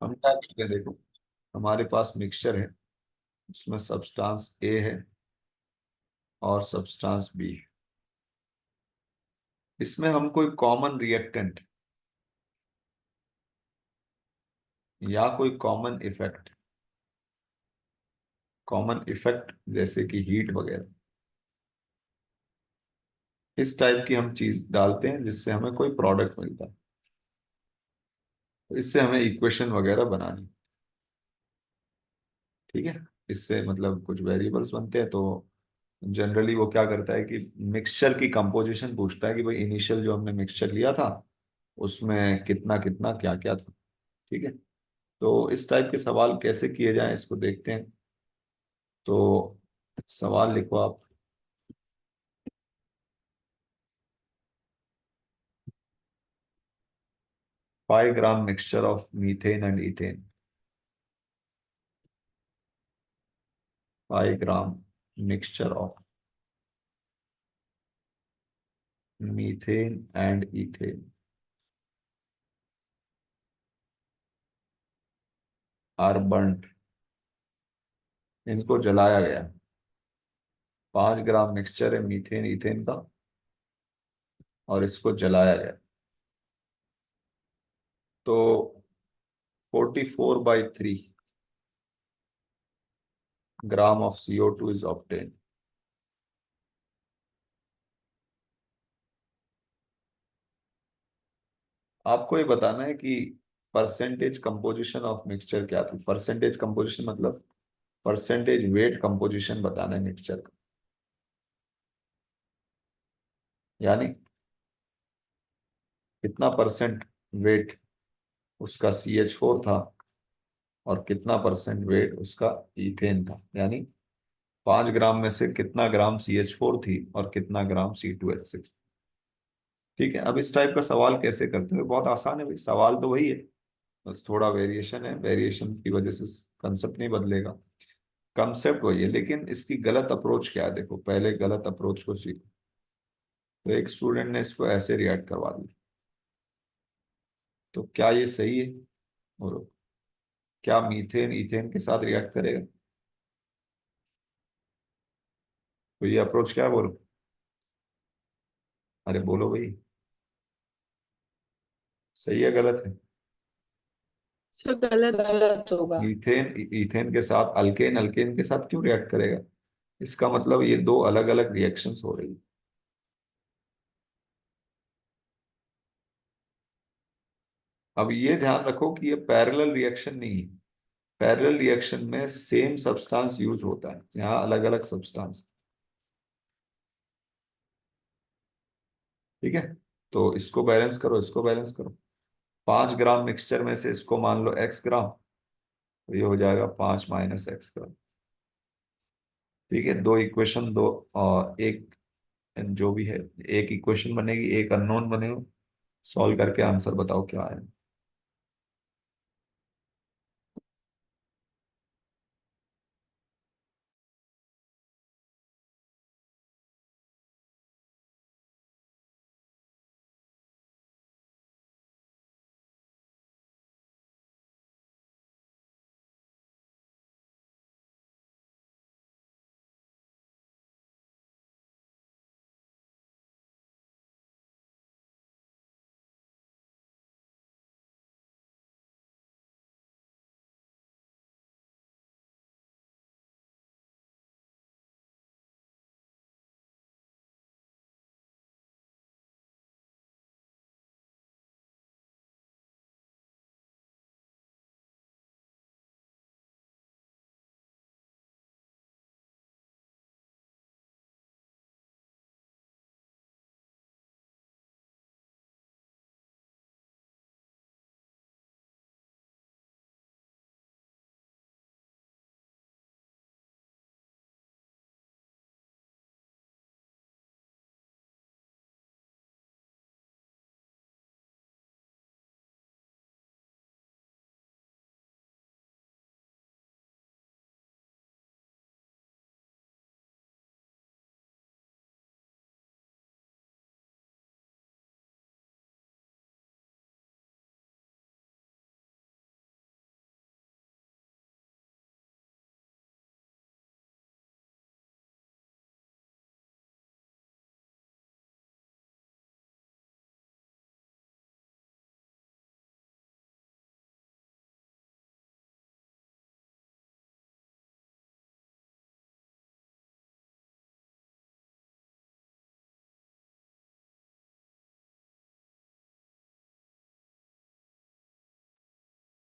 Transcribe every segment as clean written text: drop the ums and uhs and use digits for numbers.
हम क्या करते हैं देखो, हमारे पास मिक्सचर है, उसमें सब्सटेंस ए है और सब्सटेंस बी है। इसमें हम कोई कॉमन रिएक्टेंट या कोई कॉमन इफेक्ट जैसे कि हीट वगैरह, इस टाइप की हम चीज डालते हैं जिससे हमें कोई प्रोडक्ट मिलता है। तो इससे हमें इक्वेशन वगैरह बनानी, ठीक है। इससे मतलब कुछ वेरिएबल्स बनते हैं। तो जनरली वो क्या करता है कि मिक्सचर की कंपोजिशन पूछता है कि भाई इनिशियल जो हमने मिक्सचर लिया था उसमें कितना कितना क्या क्या था, ठीक है। तो इस टाइप के सवाल कैसे किए जाएं इसको देखते हैं। तो सवाल लिखो आप। 5 gram mixture of methane and ethane. 5 gram mixture of methane and ethane are burned. इनको जलाया गया। 5 ग्राम मिक्सचर है मीथेन इथेन का और इसको जलाया गया। तो 44/3 gram of CO2 is obtain. आपको ये बताना है कि परसेंटेज कंपोजिशन ऑफ मिक्सचर क्या थी। परसेंटेज कंपोजिशन मतलब परसेंटेज वेट कंपोजिशन बताना है मिक्सचर का। यानी कितना परसेंट वेट उसका CH4 था और कितना परसेंट वेट उसका इथेन था। यानी 5 ग्राम में से कितना ग्राम CH4 थी और कितना ग्राम C2H6। ठीक है। अब इस टाइप का सवाल कैसे करते हैं, बहुत आसान है भाई, सवाल तो वही है, बस थोड़ा वेरिएशन है, वेरिएशन की वजह से कंसेप्ट नहीं बदलेगा। कंसेप्ट वही है, लेकिन इसकी गलत अप्रोच क्या है देखो, पहले गलत अप्रोच को सीखो। तो एक स्टूडेंट ने इसको ऐसे रिएक्ट करवा दिया, तो क्या ये सही है? बोलो, क्या मीथेन इथेन के साथ रिएक्ट करेगा? तो ये अप्रोच क्या है, बोलो। अरे बोलो भाई, सही है गलत है? सर गलत गलत होगा। मीथेन इथेन के साथ अल्केन अल्केन के साथ क्यों रिएक्ट करेगा? इसका मतलब ये दो अलग अलग रिएक्शंस हो रही है। अब ये ध्यान रखो कि ये पैरेलल रिएक्शन नहीं है। पैरेलल रिएक्शन में सेम सब्सटेंस यूज होता है, यहाँ अलग अलग सब्सटेंस। ठीक है। तो इसको बैलेंस करो, इसको बैलेंस करो। 5 ग्राम मिक्सचर में से इसको मान लो X ग्राम, तो ये हो जाएगा 5 - X ग्राम। ठीक है। दो इक्वेशन दो और एक जो भी है, एक इक्वेशन बनेगी, एक अननोन बनेगा। सॉल्व करके आंसर बताओ क्या है।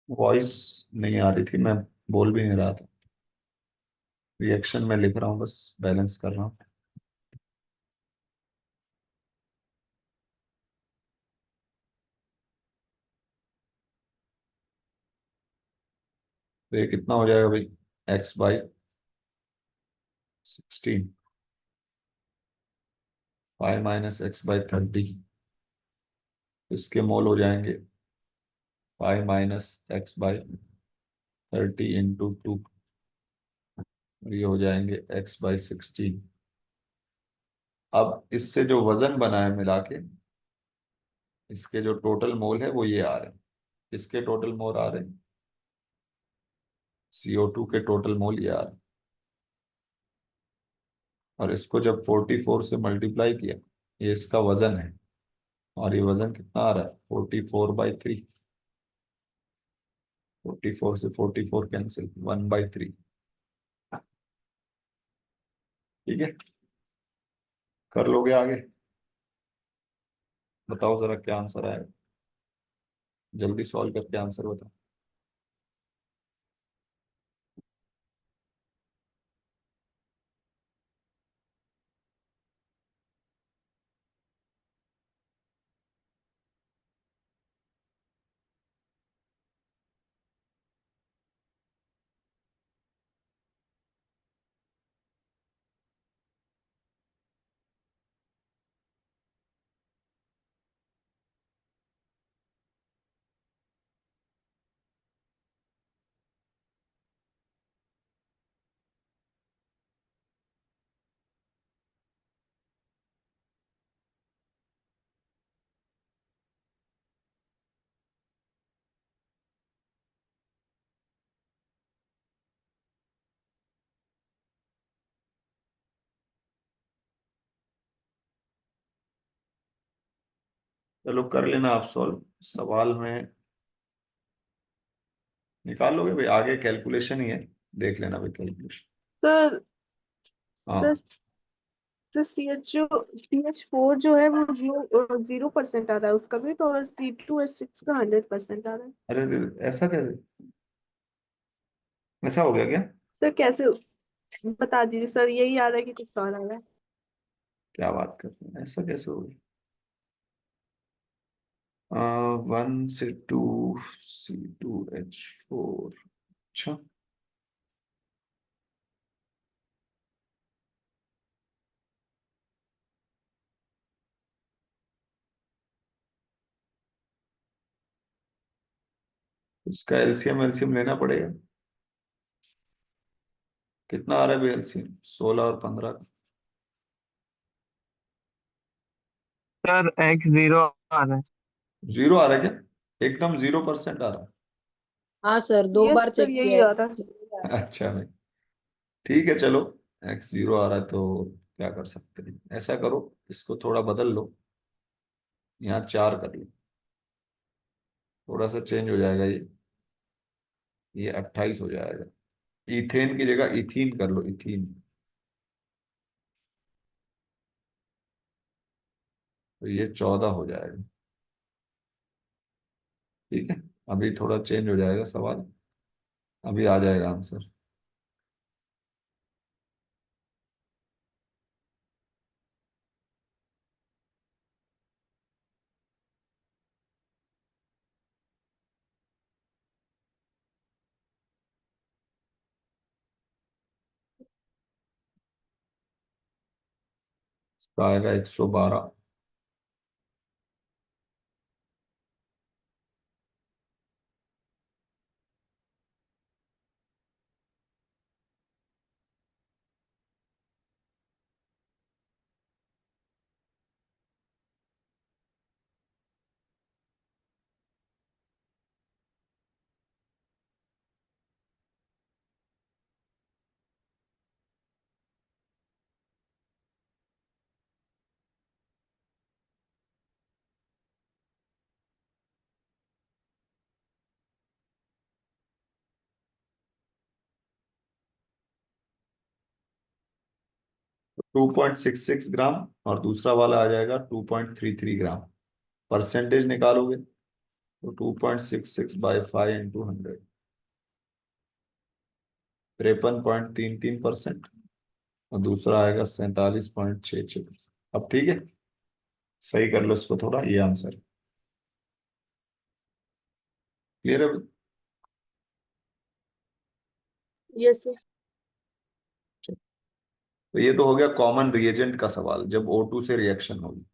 वॉइस नहीं आ रही थी, मैं बोल भी नहीं रहा था। रिएक्शन में लिख रहा हूँ, बस बैलेंस कर रहा हूँ। तो ये कितना हो जाएगा भाई? x/16, 5 - x/30। इसके मोल हो जाएंगे 5 - x/30 × 2। ये हो जाएंगे x/16। अब इससे जो वजन बना है मिला के, इसके जो टोटल मोल है वो ये आ रहे हैं। इसके टोटल मोल आ रहे हैं, CO2 के टोटल मोल ये आ रहे हैं। और इसको जब 44 से मल्टीप्लाई किया, ये इसका वजन है। और ये वजन कितना आ रहा है? 44/3। 44 से 44 कैंसिल, 1/3। ठीक है, कर लोगे आगे? बताओ जरा क्या आंसर आएगा। जल्दी सॉल्व करके आंसर बताओ। चलो कर लेना आप सॉल्व। सवाल में निकाल लोगे भाई, आगे कैलकुलेशन ही है। देख लेना भाई कैलकुलेशन। सर सर हाँ। सर CH4 जो है वो 0% आ रहा है उसका भी, तो और C2H6 का 100% आ रहा है। अरे अरे, ऐसा कैसे? ऐसा हो गया क्या? सर कैसे? बता दीजिए सर, यही आ रहा है कि कुछ और आ रहा है? क्या बात कर रहे हैं, ऐसा कैसे हो गया? 1 से 2 C2H4। अच्छा, इसका एलसीएम एलसीएम लेना पड़ेगा। कितना आ रहा है भाई एलसीएम? 16 और 15 का। सर x0 आ रहा है। जीरो आ रहा है क्या? एकदम 0% आ रहा हाँ सर, दो यस बार सर, चेक यही किया आ रहा है। है। अच्छा भाई, ठीक है चलो। x0 आ रहा है तो क्या कर सकते हैं? ऐसा करो, इसको थोड़ा बदल लो। यहाँ 4 कर लो, थोड़ा सा चेंज हो जाएगा ये 28 हो जाएगा। इथेन की जगह इथीन कर लो, इथीन। तो ये 14 हो जाएगा। ठीक है, अभी थोड़ा चेंज हो जाएगा सवाल। अभी आ जाएगा आंसर। इसका आएगा 112। 2.66 ग्राम, और दूसरा वाला आ जाएगा 2.33 ग्राम। परसेंटेज निकालोगे? तो 2.66/5 × 100 53.33%। और दूसरा आएगा 47.66%। अब ठीक है, सही कर लो इसको थोड़ा, ये आंसर क्लियर है? Yes sir. तो ये तो हो गया कॉमन रिएजेंट का सवाल, जब O2 से रिएक्शन होगी।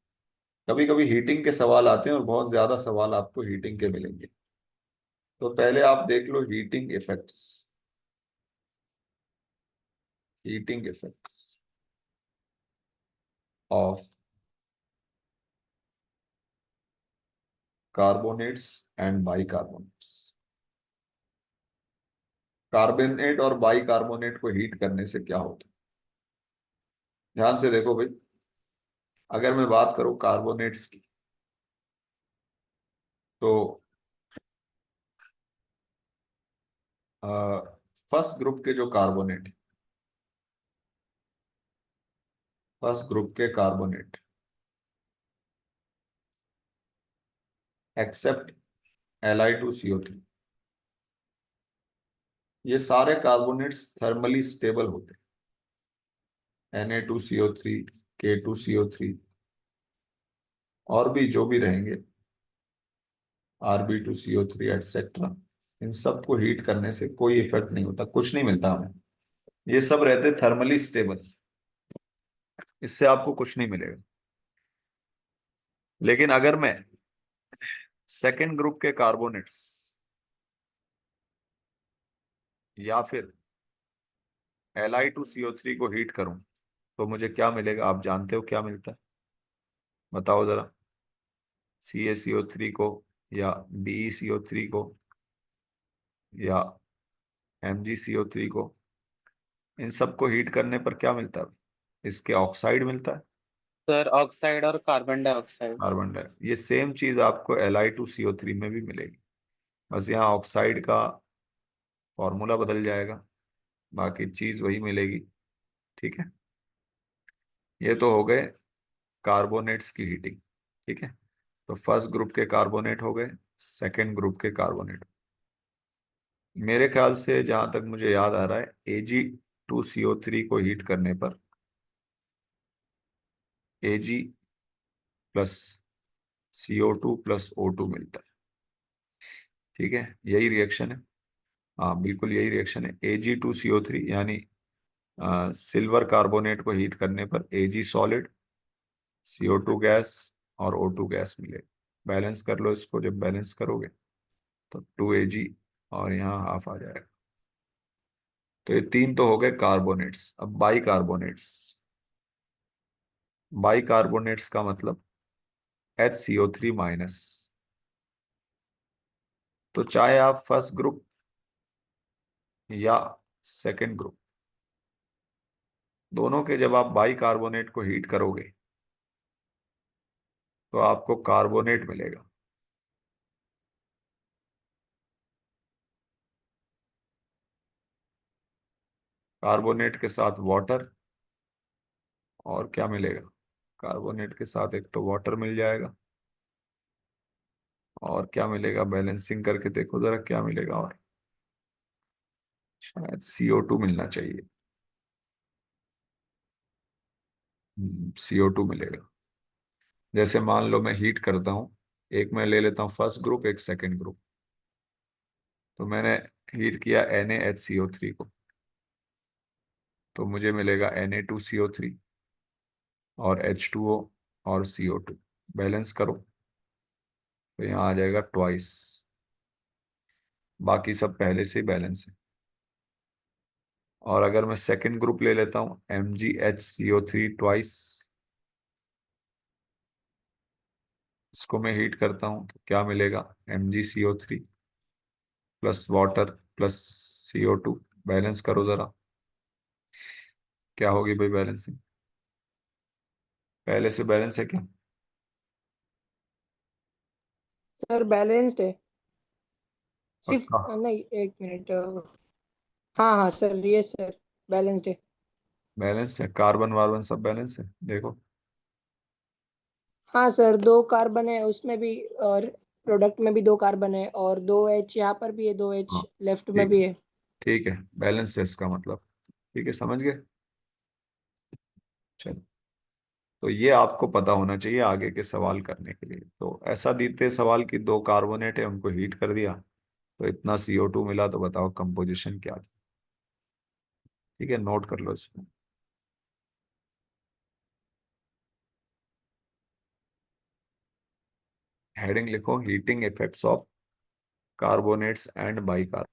कभी कभी हीटिंग के सवाल आते हैं और बहुत ज्यादा सवाल आपको हीटिंग के मिलेंगे। तो पहले आप देख लो heating effects. Heating effects of carbonates and bicarbonates. Carbonate और बाइकार्बोनेट को हीट करने से क्या होता है? ध्यान से देखो भाई, अगर मैं बात करूं कार्बोनेट्स की, तो फर्स्ट ग्रुप के जो कार्बोनेट, फर्स्ट ग्रुप के कार्बोनेट एक्सेप्ट Li2CO3, ये सारे कार्बोनेट्स थर्मली स्टेबल होते हैं। Na2CO3, K2CO3 और भी जो भी रहेंगे, Rb2CO3 एटसेट्रा, इन सबको हीट करने से कोई इफेक्ट नहीं होता, कुछ नहीं मिलता हमें। ये सब रहते थर्मली स्टेबल, इससे आपको कुछ नहीं मिलेगा। लेकिन अगर मैं सेकेंड ग्रुप के कार्बोनेट्स या फिर Li2CO3 को हीट करूं, तो मुझे क्या मिलेगा? आप जानते हो क्या मिलता है, बताओ जरा। CaCO3 को या BeCO3 को या MgCO3 को, इन सबको हीट करने पर क्या मिलता है? इसके ऑक्साइड मिलता है, सर ऑक्साइड और कार्बन डाइऑक्साइड। Carbon dioxide. ये सेम चीज आपको Li2CO3 में भी मिलेगी, बस यहाँ ऑक्साइड का फॉर्मूला बदल जाएगा, बाकी चीज वही मिलेगी। ठीक है, ये तो हो गए कार्बोनेट्स की हीटिंग। ठीक है, तो फर्स्ट ग्रुप के कार्बोनेट हो गए, सेकेंड ग्रुप के कार्बोनेट। मेरे ख्याल से जहां तक मुझे याद आ रहा है, Ag2CO3 को हीट करने पर Ag+CO2+O2 मिलता है। ठीक है, यही रिएक्शन है। हाँ बिल्कुल यही रिएक्शन है। Ag2CO3 यानी सिल्वर कार्बोनेट को हीट करने पर Ag सॉलिड, CO2 गैस और O2 गैस मिले। बैलेंस कर लो इसको, जब बैलेंस करोगे तो 2Ag और यहाँ हाफ आ जाएगा। तो ये तीन तो हो गए कार्बोनेट्स। अब बाइकार्बोनेट्स। बाइकार्बोनेट्स का मतलब HCO3-। तो चाहे आप फर्स्ट ग्रुप या सेकेंड ग्रुप, दोनों के जब आप बाइकार्बोनेट को हीट करोगे तो आपको कार्बोनेट मिलेगा। कार्बोनेट के साथ वाटर, और क्या मिलेगा? कार्बोनेट के साथ एक तो वाटर मिल जाएगा, और क्या मिलेगा? बैलेंसिंग करके देखो जरा क्या मिलेगा, और शायद CO2 मिलना चाहिए। CO2 मिलेगा। जैसे मान लो मैं हीट करता हूँ, एक मैं ले लेता हूँ फर्स्ट ग्रुप, एक सेकेंड ग्रुप। तो मैंने हीट किया NaHCO3 को, तो मुझे मिलेगा Na2CO3 और H2O और CO2। बैलेंस करो तो यहाँ आ जाएगा ट्वाइस। बाकी सब पहले से ही बैलेंस है। और अगर मैं सेकंड ग्रुप ले लेता हूँ MgHCO3 ट्वाइस, इसको मैं हीट करता हूँ तो क्या मिलेगा? MgCO3 plus water plus CO2। Balance करो जरा, क्या होगी भाई बैलेंसिंग? पहले से बैलेंस है क्या? सर बैलेंस्ड है। सिर्फ पक्का? नहीं, एक मिनट। हाँ हाँ सर, ये सर बैलेंस्ड है। बैलेंस है, कार्बन वार्बन सब बैलेंस है, देखो। हाँ सर, 2 कार्बन है उसमें भी, और प्रोडक्ट में भी 2 कार्बन है और 2 H यहाँ पर भी है, 2 H हाँ लेफ्ट में ठीक, भी है। ठीक है, बैलेंस है इसका मतलब। ठीक है, समझ गए। चलो, तो ये आपको पता होना चाहिए आगे के सवाल करने के लिए। तो ऐसा देते सवाल कि 2 कार्बोनेट है, उनको हीट कर दिया तो इतना CO2 मिला, तो बताओ कंपोजिशन क्या थी। ठीक है, नोट कर लो इसको। हेडिंग लिखो, heating effects of carbonates and bicarbonate.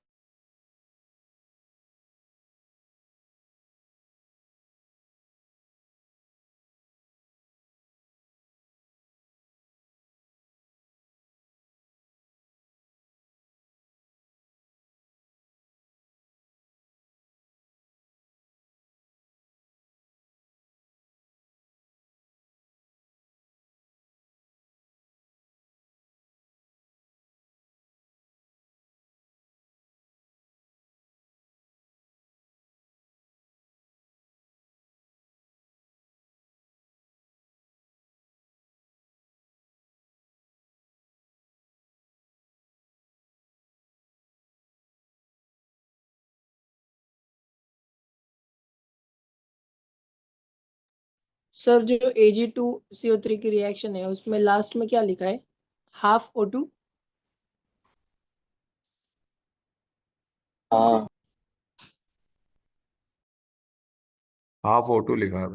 Sir जो Ag2CO3 की रिएक्शन है उसमें लास्ट में क्या लिखा है? Half O2। हाँ हाफ O2 लिखा है।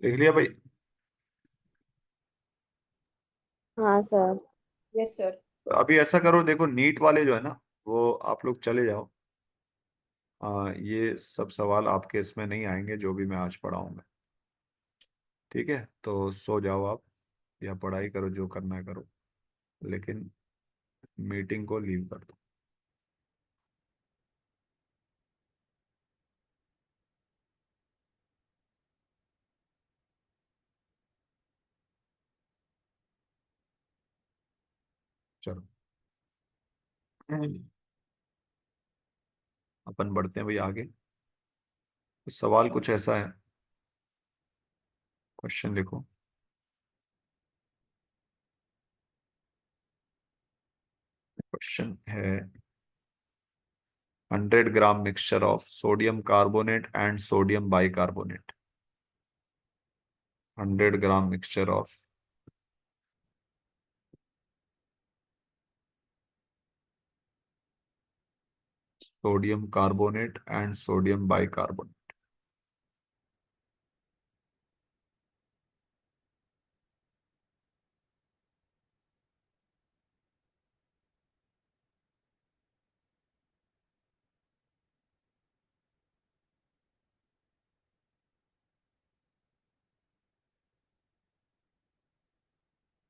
लिख लिया भाई। हाँ सर। Yes sir. अभी ऐसा करो, देखो नीट वाले जो है ना, वो आप लोग चले जाओ। ये सब सवाल आपके इसमें नहीं आएंगे जो भी मैं आज पढ़ाऊंगा। ठीक है, तो सो जाओ आप, या पढ़ाई करो, जो करना है करो, लेकिन मीटिंग को लीव कर दो। चलो, अपन बढ़ते हैं भाई आगे। तो सवाल कुछ ऐसा है, क्वेश्चन लिखो। क्वेश्चन है, 100 gram mixture of sodium carbonate and sodium bicarbonate 100 gram mixture of sodium carbonate and sodium bicarbonate.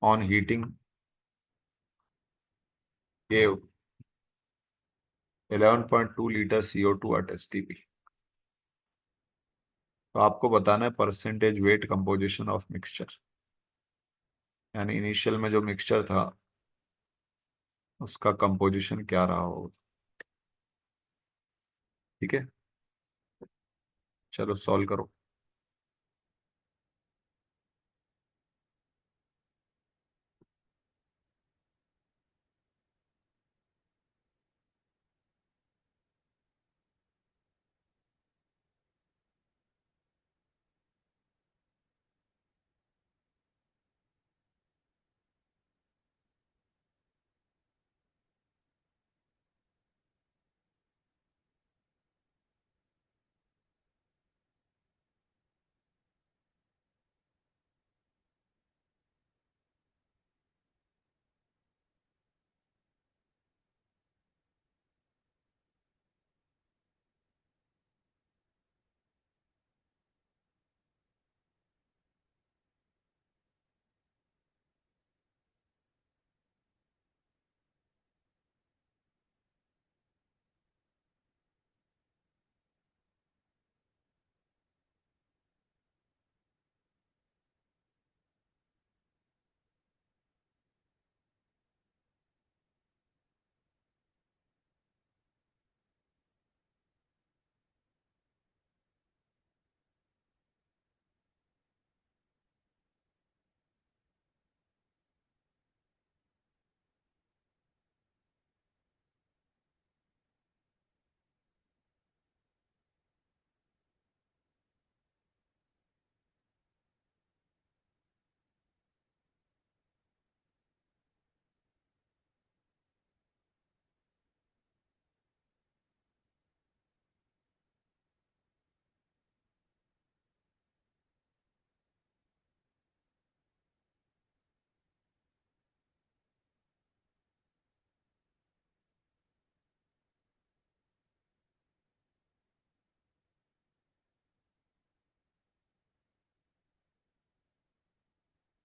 On heating gave 11.2 litre CO2 at STP। तो आपको बताना है percentage weight composition of mixture, यानी इनिशियल में जो mixture था उसका कंपोजिशन क्या रहा होगा। ठीक है, चलो सॉल्व करो।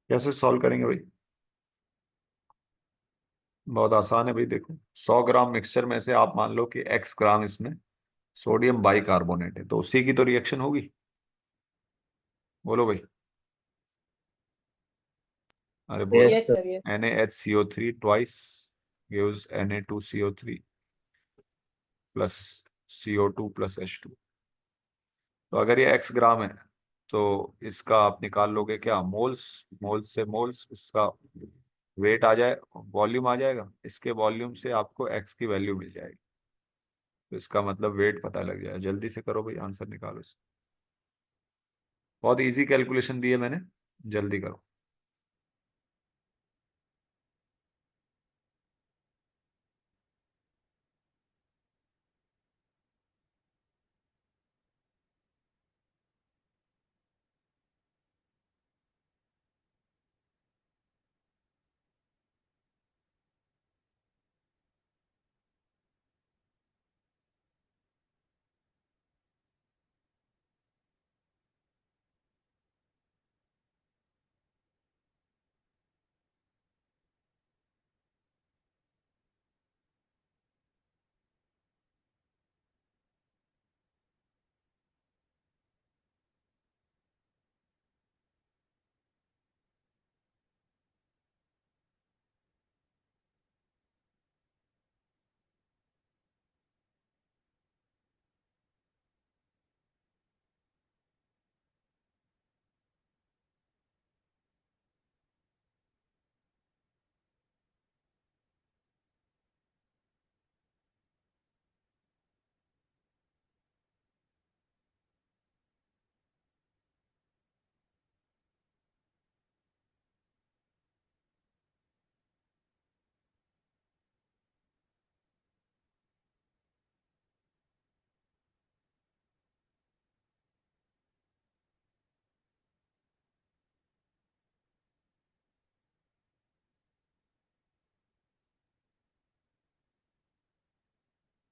कैसे सॉल्व करेंगे भाई? बहुत आसान है भाई, देखो 100 ग्राम मिक्सचर में से आप मान लो कि x ग्राम इसमें सोडियम बाइकार्बोनेट है, तो उसी की तो रिएक्शन होगी। बोलो भाई, अरे बोलो। Yes sir, yes. NaHCO3 twice gives Na2CO3 plus CO2 plus H2। तो अगर ये x ग्राम है तो इसका आप निकाल लोगे क्या, मोल्स। मोल्स से मोल्स, इसका वेट आ जाए, वॉल्यूम आ जाएगा, इसके वॉल्यूम से आपको x की वैल्यू मिल जाएगी। तो इसका मतलब वेट पता लग जाए। जल्दी से करो भाई, आंसर निकालो इसका। बहुत इजी कैलकुलेशन दी है मैंने, जल्दी करो।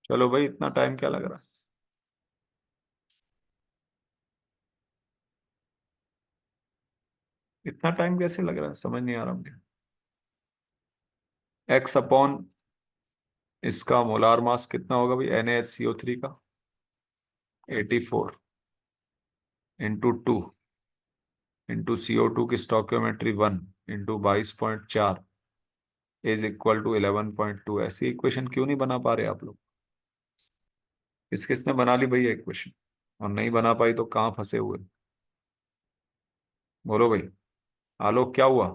चलो भाई, इतना टाइम क्या लग रहा है? इतना टाइम कैसे लग रहा है, समझ नहीं आ रहा मुझे। एक्स अपॉन इसका मोलार मास कितना होगा भाई, NaHCO3 का 84 इंटू 2 इंटू CO2 की stoichiometry 1 into 22.4 is equal to 11.2। ऐसी इक्वेशन क्यों नहीं बना पा रहे आप लोग? किस किसने बना ली भैया इक्वेशन, और नहीं बना पाई तो कहाँ फंसे हुए? बोलो भाई। आलोक क्या हुआ?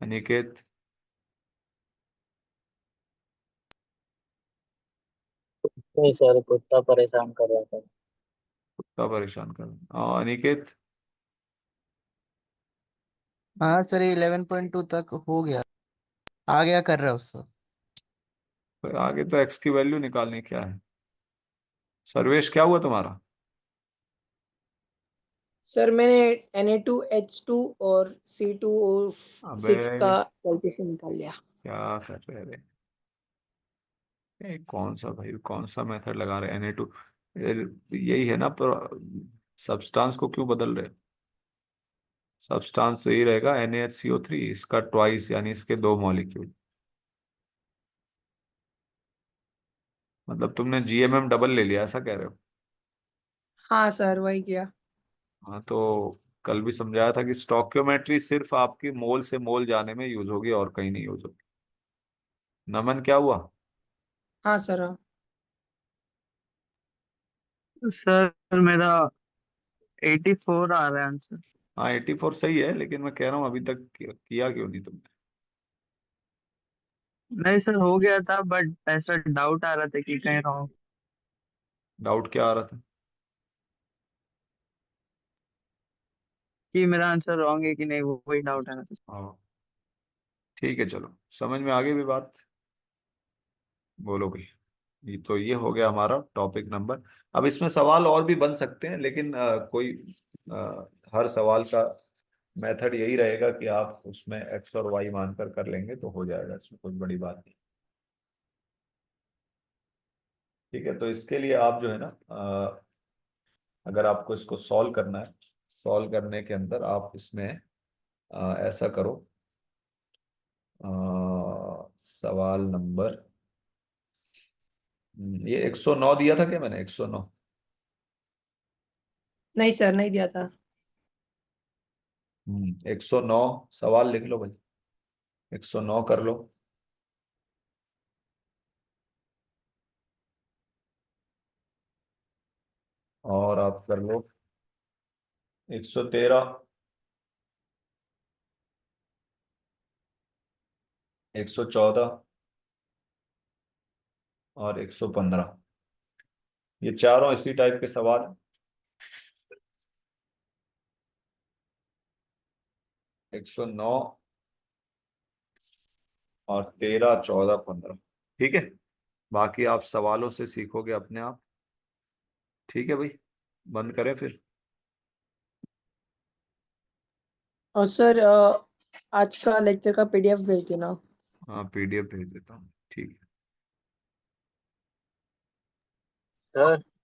अनिकेत? नहीं सर, कुत्ता परेशान कर रहा था। कुत्ता परेशान कर अनिकेत? हाँ सर, 11.2 तक हो गया, आ गया कर रहा है उससे। तो आगे तो एक्स की वैल्यू निकालनी क्या है। सर्वेश क्या हुआ तुम्हारा? सर मैंने Na2H2 और अबे C2O6 का कैलकुलेशन निकाल लिया। क्या कर रहे रे? कौन सा भाई, कौन सा मेथड लगा रहे? Na2 यही है ना, पर सब्सटेंस को क्यों बदल रहे? सब्सटेंस तो यही रहेगा, NaHCO3, इसका ट्वाइस यानी इसके 2 मॉलिक्यूल। मतलब तुमने GMM डबल ले लिया, ऐसा कह रहे हो? हाँ सर, वही किया। हाँ तो कल भी समझाया था कि स्टोक्योमेट्री सिर्फ आपकी मोल से मोल जाने में यूज होगी और कहीं नहीं यूज होगी। नमन क्या हुआ? हाँ सर, हाँ। सर मेरा 84 आ रहा है आंसर। हाँ 84 सही है, लेकिन मैं कह रहा हूँ अभी तक किया क्यों नहीं तुमने? नहीं सर, हो गया था बट ऐसा डाउट आ रहा था कि कहीं रॉन्ग। डाउट क्या आ रहा था? कि मेरा आंसर रॉन्ग है कि नहीं, वो वही डाउट आ रहा था। हाँ ठीक है, चलो समझ में आ गई भी बात। बोलो भाई। ये हो गया हमारा टॉपिक नंबर। अब इसमें सवाल और भी बन सकते हैं, लेकिन कोई हर सवाल का मेथड यही रहेगा कि आप उसमें एक्स और वाई मानकर कर लेंगे तो हो जाएगा, इसमें कोई बड़ी बात नहीं। ठीक है, तो इसके लिए आप जो है ना, अगर आपको इसको सॉल्व करना है, सॉल्व करने के अंदर आप इसमें ऐसा करो। सवाल नंबर, ये 109 दिया था क्या मैंने, 109? नहीं सर, नहीं दिया था। 109 सवाल लिख लो भाई, 109 कर लो। और आप कर लो 113, 114 और 115। ये चारों इसी टाइप के सवाल हैं। 109 और 13, 14, 15। ठीक है, बाकी आप सवालों से सीखोगे अपने आप। ठीक है भाई, बंद करें फिर। और सर आज का लेक्चर का PDF भेज देना। हाँ PDF भेज देता हूँ, ठीक है। सर